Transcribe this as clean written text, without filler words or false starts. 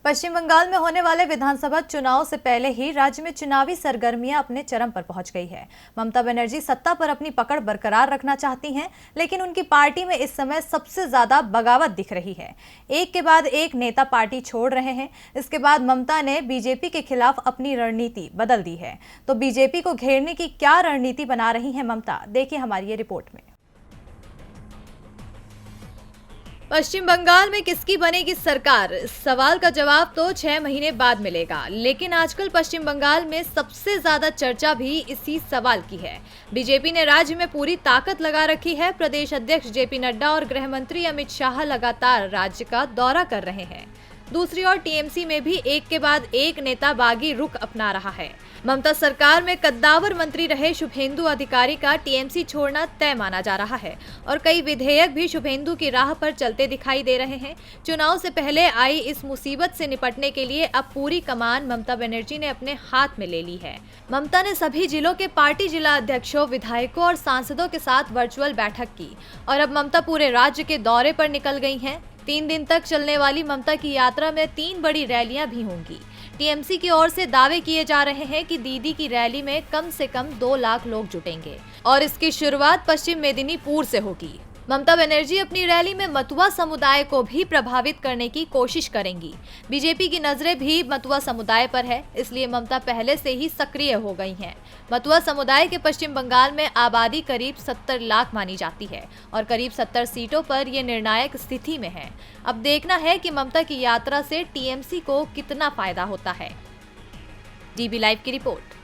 पश्चिम बंगाल में होने वाले विधानसभा चुनाव से पहले ही राज्य में चुनावी सरगर्मियां अपने चरम पर पहुंच गई है। ममता बनर्जी सत्ता पर अपनी पकड़ बरकरार रखना चाहती हैं, लेकिन उनकी पार्टी में इस समय सबसे ज्यादा बगावत दिख रही है। एक के बाद एक नेता पार्टी छोड़ रहे हैं। इसके बाद ममता ने बीजेपी के खिलाफ अपनी रणनीति बदल दी है। तो बीजेपी को घेरने की क्या रणनीति बना रही है ममता, देखिए हमारी ये रिपोर्ट में। पश्चिम बंगाल में किसकी बनेगी सरकार, इस सवाल का जवाब तो 6 महीने बाद मिलेगा। लेकिन आजकल पश्चिम बंगाल में सबसे ज्यादा चर्चा भी इसी सवाल की है। बीजेपी ने राज्य में पूरी ताकत लगा रखी है। प्रदेश अध्यक्ष जेपी नड्डा और गृह मंत्री अमित शाह लगातार राज्य का दौरा कर रहे हैं। दूसरी ओर टीएमसी में भी एक के बाद एक नेता बागी रुख अपना रहा है। ममता सरकार में कद्दावर मंत्री रहे शुभेंदु अधिकारी का टीएमसी छोड़ना तय माना जा रहा है और कई विधेयक भी शुभेंदु की राह पर चलते दिखाई दे रहे हैं। चुनाव से पहले आई इस मुसीबत से निपटने के लिए अब पूरी कमान ममता बनर्जी ने अपने हाथ में ले ली है। ममता ने सभी जिलों के पार्टी जिला अध्यक्षों, विधायकों और सांसदों के साथ वर्चुअल बैठक की और अब ममता पूरे राज्य के दौरे पर निकल गई हैं। 3 दिन तक चलने वाली ममता की यात्रा में 3 बड़ी रैलियां भी होंगी। टीएमसी की ओर से दावे किए जा रहे हैं कि दीदी की रैली में कम से कम 2 लाख लोग जुटेंगे और इसकी शुरुआत पश्चिम मेदिनीपुर से होगी। ममता बनर्जी अपनी रैली में मतुआ समुदाय को भी प्रभावित करने की कोशिश करेंगी। बीजेपी की नजरें भी मतुआ समुदाय पर है, इसलिए ममता पहले से ही सक्रिय हो गई हैं। मतुआ समुदाय के पश्चिम बंगाल में आबादी करीब 70 लाख मानी जाती है और करीब 70 सीटों पर ये निर्णायक स्थिति में है। अब देखना है कि ममता की यात्रा से टीएमसी को कितना फायदा होता है। डीबी लाइव की रिपोर्ट।